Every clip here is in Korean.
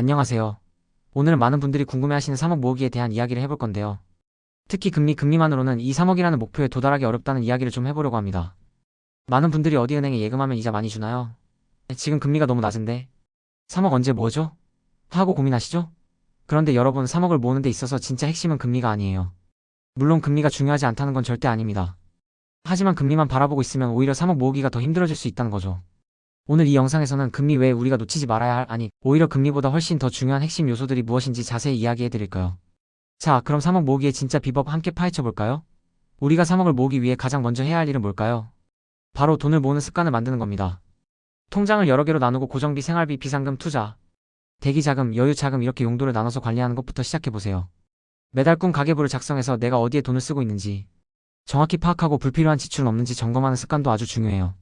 안녕하세요. 오늘은 많은 분들이 궁금해하시는 3억 모으기에 대한 이야기를 해볼 건데요. 특히 금리만으로는 이 3억이라는 목표에 도달하기 어렵다는 이야기를 좀 해보려고 합니다. 많은 분들이 어디 은행에 예금하면 이자 많이 주나요? 지금 금리가 너무 낮은데 3억 언제 모으죠? 하고 고민하시죠? 그런데 여러분, 3억을 모으는 데 있어서 진짜 핵심은 금리가 아니에요. 물론 금리가 중요하지 않다는 건 절대 아닙니다. 하지만 금리만 바라보고 있으면 오히려 3억 모으기가 더 힘들어질 수 있다는 거죠. 오늘 이 영상에서는 금리 외에 우리가 놓치지 말아야 할, 아니 오히려 금리보다 훨씬 더 중요한 핵심 요소들이 무엇인지 자세히 이야기해 드릴까요? 자, 그럼 3억 모으기의 진짜 비법 함께 파헤쳐 볼까요? 우리가 3억을 모으기 위해 가장 먼저 해야 할 일은 뭘까요? 바로 돈을 모으는 습관을 만드는 겁니다. 통장을 여러 개로 나누고 고정비, 생활비, 비상금, 투자, 대기자금, 여유자금 이렇게 용도를 나눠서 관리하는 것부터 시작해 보세요. 매달 꿈 가계부를 작성해서 내가 어디에 돈을 쓰고 있는지 정확히 파악하고 불필요한 지출은 없는지 점검하는 습관도 아주 중요해요.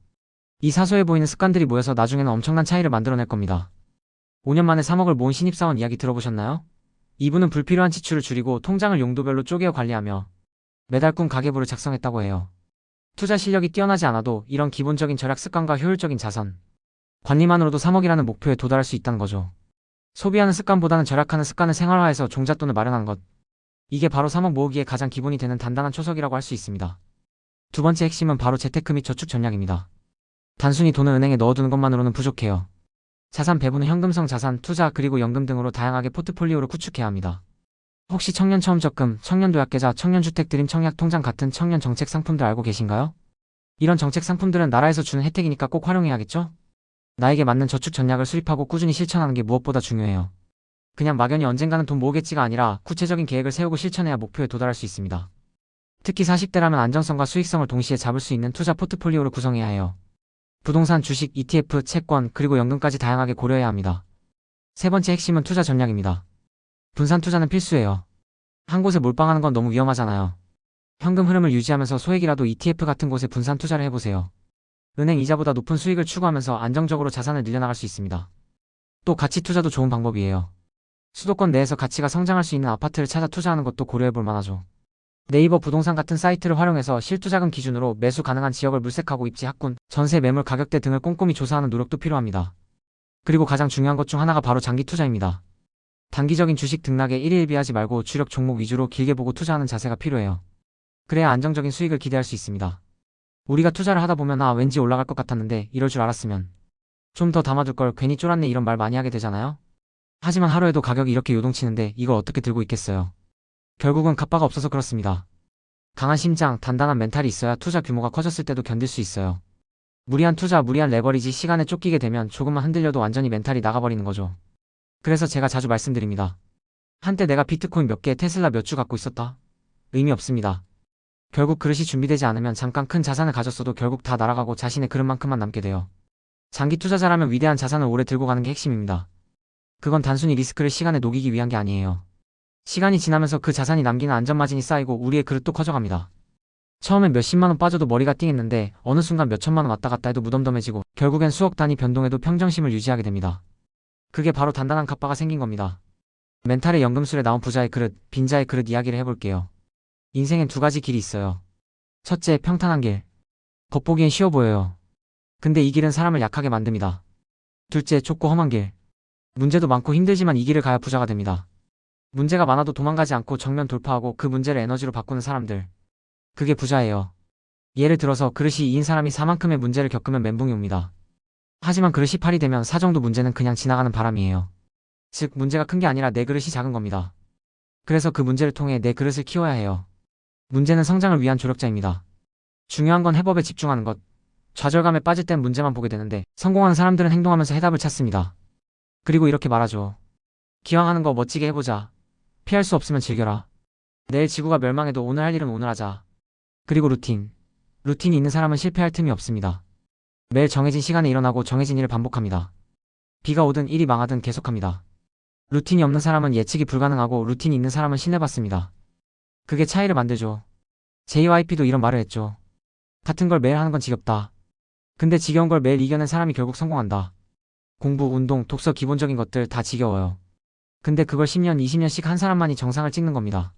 이 사소해 보이는 습관들이 모여서 나중에는 엄청난 차이를 만들어낼 겁니다. 5년 만에 3억을 모은 신입사원 이야기 들어보셨나요? 이분은 불필요한 지출을 줄이고 통장을 용도별로 쪼개어 관리하며 매달 꿈 가계부를 작성했다고 해요. 투자 실력이 뛰어나지 않아도 이런 기본적인 절약 습관과 효율적인 자산 관리만으로도 3억이라는 목표에 도달할 수 있다는 거죠. 소비하는 습관보다는 절약하는 습관을 생활화해서 종잣돈을 마련하는 것. 이게 바로 3억 모으기의 가장 기본이 되는 단단한 초석이라고 할 수 있습니다. 두 번째 핵심은 바로 재테크 및 저축 전략입니다. 단순히 돈을 은행에 넣어두는 것만으로는 부족해요. 자산 배분은 현금성 자산, 투자, 그리고 연금 등으로 다양하게 포트폴리오를 구축해야 합니다. 혹시 청년 처음 적금, 청년 도약계좌, 청년주택 드림 청약 통장 같은 청년 정책 상품들 알고 계신가요? 이런 정책 상품들은 나라에서 주는 혜택이니까 꼭 활용해야겠죠? 나에게 맞는 저축 전략을 수립하고 꾸준히 실천하는 게 무엇보다 중요해요. 그냥 막연히 언젠가는 돈 모으겠지가 아니라 구체적인 계획을 세우고 실천해야 목표에 도달할 수 있습니다. 특히 40대라면 안정성과 수익성을 동시에 잡을 수 있는 투자 포트폴리오를 구성해야 해요. 부동산, 주식, ETF, 채권, 그리고 연금까지 다양하게 고려해야 합니다. 세 번째 핵심은 투자 전략입니다. 분산 투자는 필수예요. 한 곳에 몰빵하는 건 너무 위험하잖아요. 현금 흐름을 유지하면서 소액이라도 ETF 같은 곳에 분산 투자를 해보세요. 은행 이자보다 높은 수익을 추구하면서 안정적으로 자산을 늘려나갈 수 있습니다. 또 가치 투자도 좋은 방법이에요. 수도권 내에서 가치가 성장할 수 있는 아파트를 찾아 투자하는 것도 고려해볼 만하죠. 네이버 부동산 같은 사이트를 활용해서 실투자금 기준으로 매수 가능한 지역을 물색하고 입지, 학군, 전세, 매물 가격대 등을 꼼꼼히 조사하는 노력도 필요합니다. 그리고 가장 중요한 것 중 하나가 바로 장기 투자입니다. 단기적인 주식 등락에 일희일비하지 말고 주력 종목 위주로 길게 보고 투자하는 자세가 필요해요. 그래야 안정적인 수익을 기대할 수 있습니다. 우리가 투자를 하다 보면 왠지 올라갈 것 같았는데 이럴 줄 알았으면 좀 더 담아둘 걸, 괜히 쫄았네 이런 말 많이 하게 되잖아요. 하지만 하루에도 가격이 이렇게 요동치는데 이걸 어떻게 들고 있겠어요. 결국은 갑바가 없어서 그렇습니다. 강한 심장, 단단한 멘탈이 있어야 투자 규모가 커졌을 때도 견딜 수 있어요. 무리한 투자, 무리한 레버리지, 시간에 쫓기게 되면 조금만 흔들려도 완전히 멘탈이 나가버리는 거죠. 그래서 제가 자주 말씀드립니다. 한때 내가 비트코인 몇 개, 테슬라 몇 주 갖고 있었다. 의미 없습니다. 결국 그릇이 준비되지 않으면 잠깐 큰 자산을 가졌어도 결국 다 날아가고 자신의 그릇만큼만 남게 돼요. 장기 투자자라면 위대한 자산을 오래 들고 가는 게 핵심입니다. 그건 단순히 리스크를 시간에 녹이기 위한 게 아니에요. 시간이 지나면서 그 자산이 남기는 안전마진이 쌓이고 우리의 그릇도 커져갑니다. 처음엔 몇십만원 빠져도 머리가 띵했는데 어느 순간 몇천만원 왔다 갔다 해도 무덤덤해지고 결국엔 수억 단위 변동에도 평정심을 유지하게 됩니다. 그게 바로 단단한 갑바가 생긴 겁니다. 멘탈의 연금술에 나온 부자의 그릇, 빈자의 그릇 이야기를 해볼게요. 인생엔 두 가지 길이 있어요. 첫째, 평탄한 길. 겉보기엔 쉬워 보여요. 근데 이 길은 사람을 약하게 만듭니다. 둘째, 좁고 험한 길. 문제도 많고 힘들지만 이 길을 가야 부자가 됩니다. 문제가 많아도 도망가지 않고 정면 돌파하고 그 문제를 에너지로 바꾸는 사람들. 그게 부자예요. 예를 들어서 그릇이 2인 사람이 4만큼의 문제를 겪으면 멘붕이 옵니다. 하지만 그릇이 8이 되면 4 정도 문제는 그냥 지나가는 바람이에요. 즉, 문제가 큰 게 아니라 내 그릇이 작은 겁니다. 그래서 그 문제를 통해 내 그릇을 키워야 해요. 문제는 성장을 위한 조력자입니다. 중요한 건 해법에 집중하는 것. 좌절감에 빠질 땐 문제만 보게 되는데 성공하는 사람들은 행동하면서 해답을 찾습니다. 그리고 이렇게 말하죠. 기왕 하는 거 멋지게 해보자. 피할 수 없으면 즐겨라. 내일 지구가 멸망해도 오늘 할 일은 오늘 하자. 그리고 루틴. 루틴이 있는 사람은 실패할 틈이 없습니다. 매일 정해진 시간에 일어나고 정해진 일을 반복합니다. 비가 오든 일이 망하든 계속합니다. 루틴이 없는 사람은 예측이 불가능하고 루틴이 있는 사람은 신뢰받습니다. 그게 차이를 만들죠. JYP도 이런 말을 했죠. 같은 걸 매일 하는 건 지겹다. 근데 지겨운 걸 매일 이겨낸 사람이 결국 성공한다. 공부, 운동, 독서 기본적인 것들 다 지겨워요. 근데 그걸 10년, 20년씩 한 사람만이 정상을 찍는 겁니다.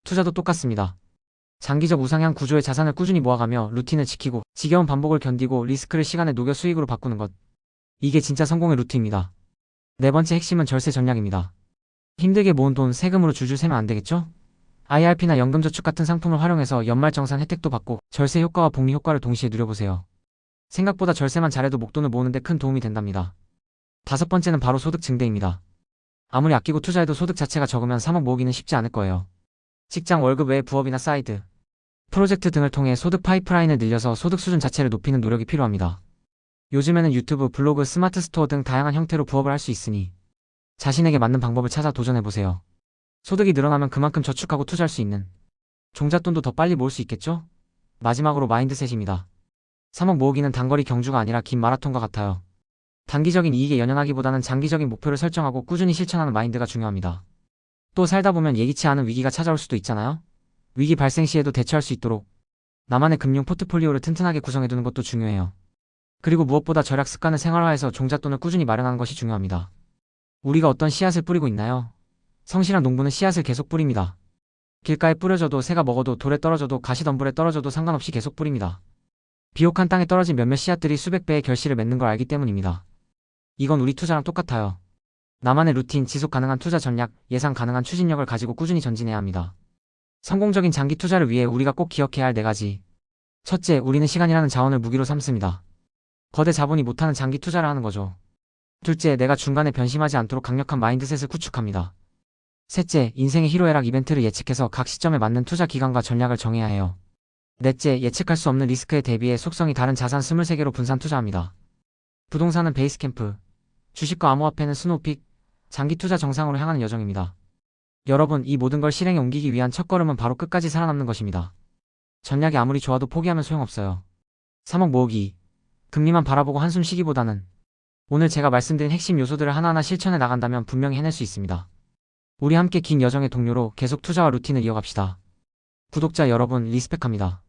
투자도 똑같습니다. 장기적 우상향 구조의 자산을 꾸준히 모아가며 루틴을 지키고 지겨운 반복을 견디고 리스크를 시간에 녹여 수익으로 바꾸는 것. 이게 진짜 성공의 루트입니다. 네 번째 핵심은 절세 전략입니다. 힘들게 모은 돈 세금으로 줄줄 세면 안 되겠죠? IRP나 연금저축 같은 상품을 활용해서 연말정산 혜택도 받고 절세 효과와 복리 효과를 동시에 누려보세요. 생각보다 절세만 잘해도 목돈을 모으는데 큰 도움이 된답니다. 다섯 번째는 바로 소득 증대입니다. 아무리 아끼고 투자해도 소득 자체가 적으면 3억 모으기는 쉽지 않을 거예요. 직장 월급 외에 부업이나 사이드, 프로젝트 등을 통해 소득 파이프라인을 늘려서 소득 수준 자체를 높이는 노력이 필요합니다. 요즘에는 유튜브, 블로그, 스마트 스토어 등 다양한 형태로 부업을 할 수 있으니 자신에게 맞는 방법을 찾아 도전해보세요. 소득이 늘어나면 그만큼 저축하고 투자할 수 있는 종잣돈도 더 빨리 모을 수 있겠죠? 마지막으로 마인드셋입니다. 3억 모으기는 단거리 경주가 아니라 긴 마라톤과 같아요. 단기적인 이익에 연연하기보다는 장기적인 목표를 설정하고 꾸준히 실천하는 마인드가 중요합니다. 또 살다 보면 예기치 않은 위기가 찾아올 수도 있잖아요? 위기 발생 시에도 대처할 수 있도록 나만의 금융 포트폴리오를 튼튼하게 구성해두는 것도 중요해요. 그리고 무엇보다 절약 습관을 생활화해서 종잣돈을 꾸준히 마련하는 것이 중요합니다. 우리가 어떤 씨앗을 뿌리고 있나요? 성실한 농부는 씨앗을 계속 뿌립니다. 길가에 뿌려져도 새가 먹어도 돌에 떨어져도 가시덤불에 떨어져도 상관없이 계속 뿌립니다. 비옥한 땅에 떨어진 몇몇 씨앗들이 수백 배의 결실을 맺는 걸 알기 때문입니다. 이건 우리 투자랑 똑같아요. 나만의 루틴, 지속 가능한 투자 전략, 예상 가능한 추진력을 가지고 꾸준히 전진해야 합니다. 성공적인 장기 투자를 위해 우리가 꼭 기억해야 할 4가지. 첫째, 우리는 시간이라는 자원을 무기로 삼습니다. 거대 자본이 못하는 장기 투자를 하는 거죠. 둘째, 내가 중간에 변심하지 않도록 강력한 마인드셋을 구축합니다. 셋째, 인생의 희로애락 이벤트를 예측해서 각 시점에 맞는 투자 기간과 전략을 정해야 해요. 넷째, 예측할 수 없는 리스크에 대비해 속성이 다른 자산 23개로 분산 투자합니다. 부동산은 베이스캠프, 주식과 암호화폐는 스노우픽, 장기 투자 정상으로 향하는 여정입니다. 여러분, 이 모든 걸 실행에 옮기기 위한 첫걸음은 바로 끝까지 살아남는 것입니다. 전략이 아무리 좋아도 포기하면 소용없어요. 3억 모으기, 금리만 바라보고 한숨 쉬기보다는 오늘 제가 말씀드린 핵심 요소들을 하나하나 실천해 나간다면 분명히 해낼 수 있습니다. 우리 함께 긴 여정의 동료로 계속 투자와 루틴을 이어갑시다. 구독자 여러분, 리스펙합니다.